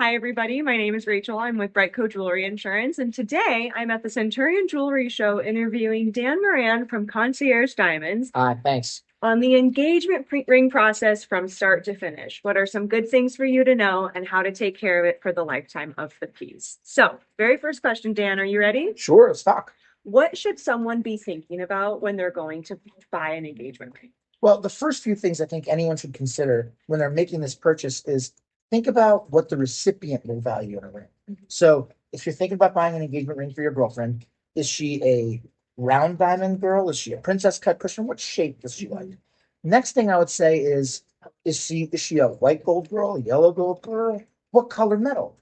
Hi, everybody. My name is Rachel. I'm with BriteCo Jewelry Insurance, and today I'm at the Centurion Jewelry Show interviewing Dan Moran from Concierge Diamonds Thanks. on the engagement ring process from start to finish. What are some good things for you to know and how to take care of it for the lifetime of the piece? So, very first question, Dan, are you ready? Sure, let's talk. What should someone be thinking about when they're going to buy an engagement ring? Well, the first few things I think anyone should consider when they're making this purchase is think about what the recipient will value in a ring. So if you're thinking about buying an engagement ring for your girlfriend, is she a round diamond girl? Is she a princess cut cushion? What shape does she like? Next thing I would say is she a white gold girl, a yellow gold girl? What color metal?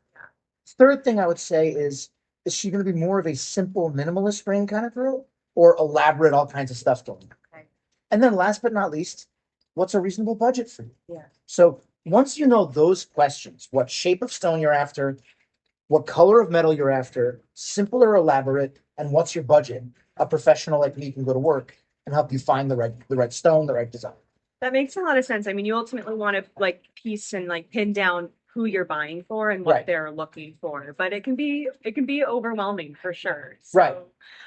Third thing I would say is she going to be more of a simple minimalist ring kind of girl or elaborate all kinds of stuff going on? Okay. And then last but not least, what's a reasonable budget for you? Yeah. So once you know those questions, what shape of stone you're after, what color of metal you're after, simple or elaborate, and what's your budget, a professional like me can go to work and help you find the right stone, the right design. That makes a lot of sense. I mean, you ultimately want to piece and pin down who you're buying for and what Right. they're looking for, but it can be overwhelming for sure. Right.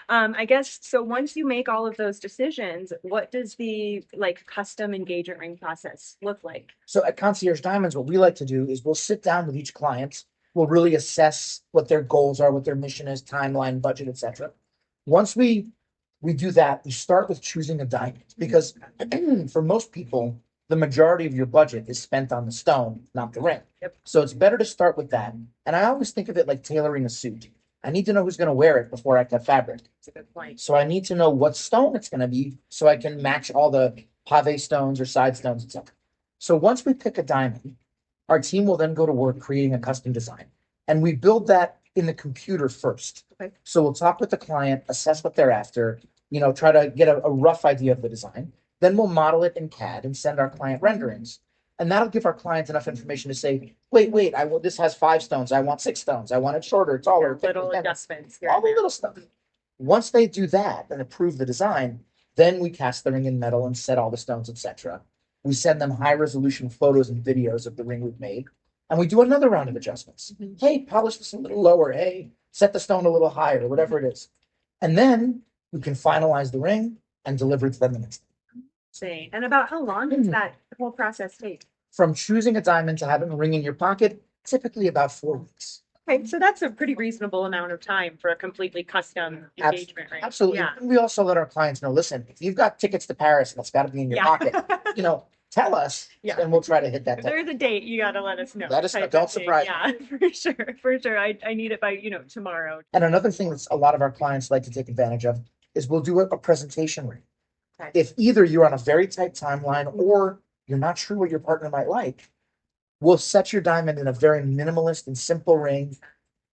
I guess so. Once you make all of those decisions, what does the custom engagement ring process look like? So at Concierge Diamonds, what we like to do is we'll sit down with each client. We'll really assess what their goals are, what their mission is, timeline, budget, etc. Once we do that, we start with choosing a diamond because for most people, the majority of your budget is spent on the stone, not the ring. Yep. So it's better to start with that. And I always think of it like tailoring a suit. I need to know who's going to wear it before I cut fabric. That's a good point. So I need to know what stone it's going to be so I can match all the pave stones or side stones, etc. So once we pick a diamond, our team will then go to work creating a custom design. And we build that in the computer first. Okay. So we'll talk with the client, assess what they're after, try to get a rough idea of the design. Then we'll model it in CAD and send our client renderings. And that'll give our clients enough information to say, wait, this has 5 stones. I want 6 stones. I want it shorter, taller, thicker, Little thinner. adjustments here All and the there. little stuff. Once they do that and approve the design, then we cast the ring in metal and set all the stones, etc. We send them high resolution photos and videos of the ring we've made, and we do another round of adjustments. Hey, polish this a little lower. Hey, set the stone a little higher, whatever it is. And then we can finalize the ring and deliver it to them the next day. Insane. And about how long does that whole process take? From choosing a diamond to having a ring in your pocket, typically about 4 weeks. Okay, so that's a pretty reasonable amount of time for a completely custom engagement ring. Absolutely. Yeah. And we also let our clients know, listen, if you've got tickets to Paris and it's got to be in your Yeah. pocket, tell us, Yeah. and we'll try to hit that. If there's a date, you gotta let us know. Let us know. type Don't of thing. surprise me. Yeah, for sure, for sure. I need it by tomorrow. And another thing that a lot of our clients like to take advantage of is we'll do a presentation ring. Okay. If either you're on a very tight timeline or you're not sure what your partner might like, we'll set your diamond in a very minimalist and simple ring.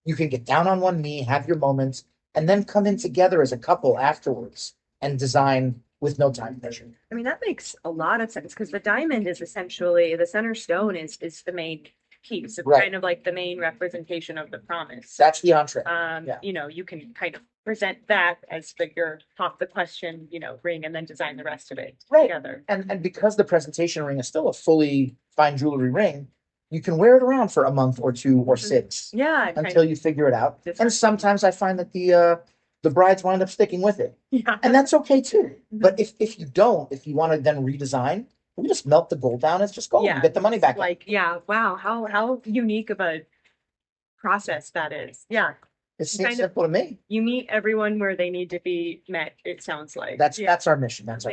You can get down on one knee, have your moments, and then come in together as a couple afterwards and design with no time pressure. I mean, that makes a lot of sense because the diamond is essentially the center stone is the main piece. It's Right. kind of like the main representation of the promise. That's the entree. Yeah. You can kind of present that as your top the question, ring, and then design the rest of it Right. together. And because the presentation ring is still a fully fine jewelry ring, you can wear it around for a month or 2 or 6 Yeah. until you figure it out. Different. And sometimes I find that the brides wind up sticking with it. Yeah. And that's okay too. But if you don't, if you want to then redesign, we just melt the gold down. It's just gold. Yeah. You get the money back. Wow, how unique of a process that is. Yeah. It seems kind of- simple to me. You meet everyone where they need to be met, it sounds like. That's our mission. That's our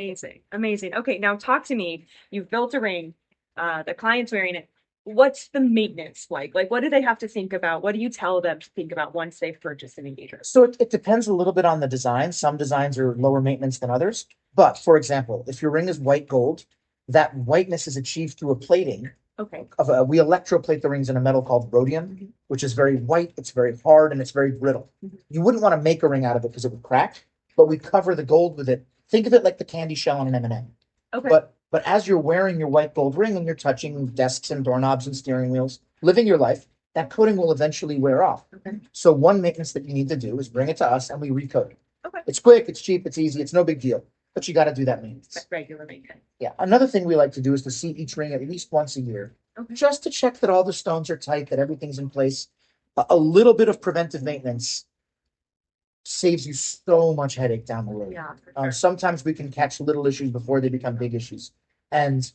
amazing. Okay, now talk to me. You've built a ring, the client's wearing it. What's the maintenance like? What do they have to think about? What do you tell them to think about once they've purchased an engagement? So it depends a little bit on the design. Some designs are lower maintenance than others. But for example, if your ring is white gold, that whiteness is achieved through a plating. Okay. We electroplate the rings in a metal called rhodium, which is very white, it's very hard, and it's very brittle. You wouldn't want to make a ring out of it because it would crack, but we cover the gold with it. Think of it like the candy shell on an M&M. Okay. But as you're wearing your white gold ring and you're touching desks and doorknobs and steering wheels, living your life, that coating will eventually wear off. Okay. So one maintenance that you need to do is bring it to us and we recoat it. Okay. It's quick, it's cheap, it's easy, it's no big deal. But you got to do that maintenance. Regular maintenance. Yeah. Another thing we like to do is to see each ring at least once a year Okay. just to check that all the stones are tight, that everything's in place. A little bit of preventive maintenance saves you so much headache down the road. Yeah, for sure. Sometimes we can catch little issues before they become big issues. And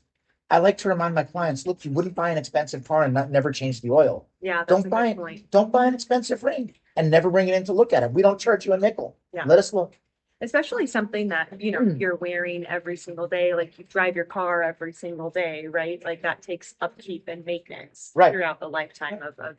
I like to remind my clients, look, you wouldn't buy an expensive car and never change the oil. Yeah, that's Don't a buy good point. don't buy an expensive ring and never bring it in to look at it. We don't charge you a nickel. Yeah. Let us look. Especially something that, you're wearing every single day, like you drive your car every single day, right? Like that takes upkeep and maintenance Right. throughout the lifetime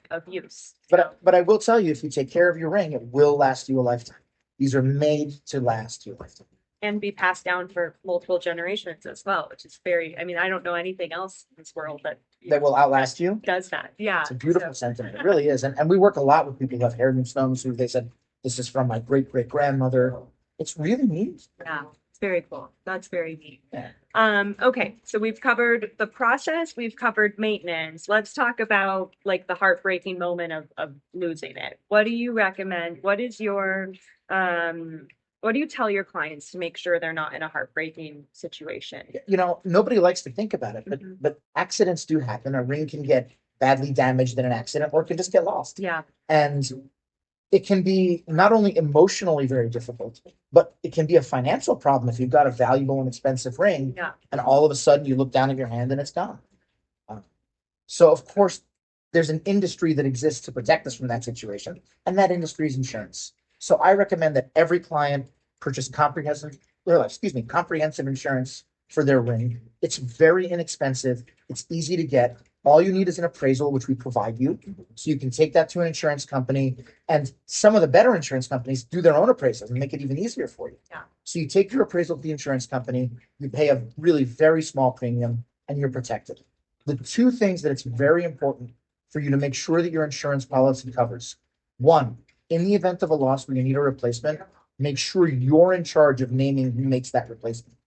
of use. But I will tell you, if you take care of your ring, it will last you a lifetime. These are made to last you a lifetime. And be passed down for multiple generations as well, which is very, I mean, I don't know anything else in this world that That will outlast you. does that. Yeah. It's a beautiful sentiment. It really is. And we work a lot with people who have heirloom stones who they said, this is from my great great grandmother. It's really neat. Yeah, it's very cool. That's very neat. Yeah. Okay, so we've covered the process, we've covered maintenance. Let's talk about like the heartbreaking moment of losing it. What do you recommend? What is your what do you tell your clients to make sure they're not in a heartbreaking situation? Nobody likes to think about it, but accidents do happen. A ring can get badly damaged in an accident or it can just get lost. Yeah. And it can be not only emotionally very difficult, but it can be a financial problem if you've got a valuable and expensive ring, Yeah. and all of a sudden you look down at your hand and it's gone. So of course, there's an industry that exists to protect us from that situation, and that industry is insurance. So I recommend that every client purchase comprehensive insurance for their ring. It's very inexpensive. It's easy to get. All you need is an appraisal, which we provide you. So you can take that to an insurance company, and some of the better insurance companies do their own appraisals and make it even easier for you. Yeah. So you take your appraisal to the insurance company, you pay a really very small premium, and you're protected. The two things that it's very important for you to make sure that your insurance policy covers. One, in the event of a loss where you need a replacement, make sure you're in charge of naming who makes that replacement.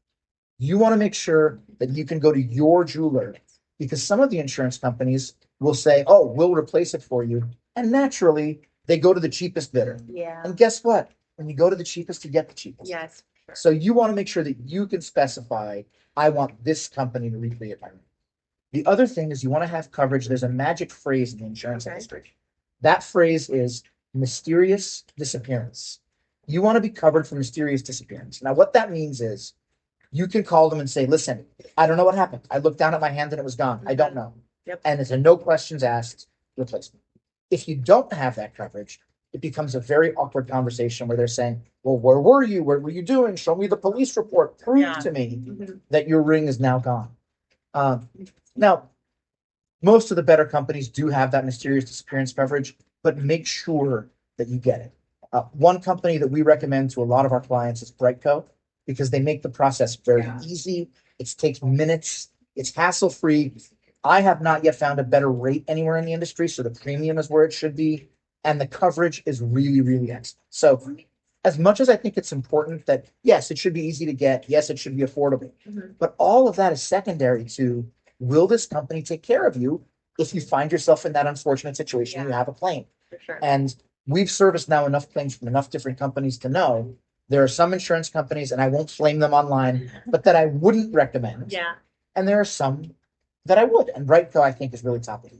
You want to make sure that you can go to your jeweler, because some of the insurance companies will say, oh, we'll replace it for you. And naturally, they go to the cheapest bidder. Yeah. And guess what? When you go to the cheapest, you get the cheapest. Yes. So you want to make sure that you can specify, I want this company to recreate my ring. The other thing is you want to have coverage. There's a magic phrase in the insurance industry. That phrase is mysterious disappearance. You want to be covered for mysterious disappearance. Now, what that means is you can call them and say, listen, I don't know what happened. I looked down at my hand and it was gone. I don't know. Yep. And it's a no questions asked replacement. If you don't have that coverage, it becomes a very awkward conversation where they're saying, well, where were you? What were you doing? Show me the police report. Prove to me that your ring is now gone. Now, most of the better companies do have that mysterious disappearance coverage, but make sure that you get it. One company that we recommend to a lot of our clients is BriteCo, because they make the process very easy. It takes minutes. It's hassle-free. I have not yet found a better rate anywhere in the industry, so the premium is where it should be, and the coverage is really, really excellent. So as much as I think it's important that, yes, it should be easy to get, yes, it should be affordable, but all of that is secondary to, will this company take care of you if you find yourself in that unfortunate situation and you have a claim? For sure. And we've serviced now enough claims from enough different companies to know there are some insurance companies, and I won't flame them online, but that I wouldn't recommend. Yeah. And there are some that I would. And BriteCo, I think, is really top of the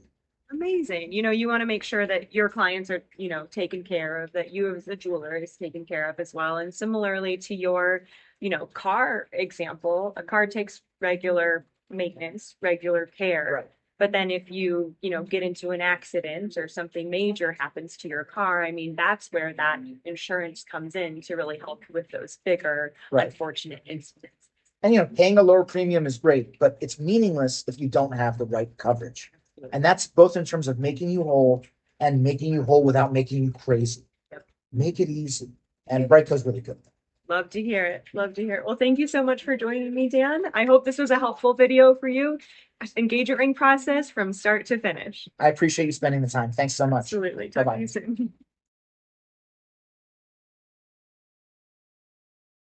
Amazing. You want to make sure that your clients are, taken care of, that you as a jeweler is taken care of as well. And similarly to your, car example, a car takes regular maintenance, regular care. Right. But then if you, get into an accident or something major happens to your car, I mean, that's where that insurance comes in to really help with those bigger, unfortunate incidents. And, paying a lower premium is great, but it's meaningless if you don't have the right coverage. And that's both in terms of making you whole and making you whole without making you crazy. Yep. Make it easy. And BriteCo's really good. Love to hear it. Love to hear it. Well, thank you so much for joining me, Dan. I hope this was a helpful video for you. Engagement ring process from start to finish. I appreciate you spending the time. Thanks so much. Absolutely. Talk Bye-bye. to you soon.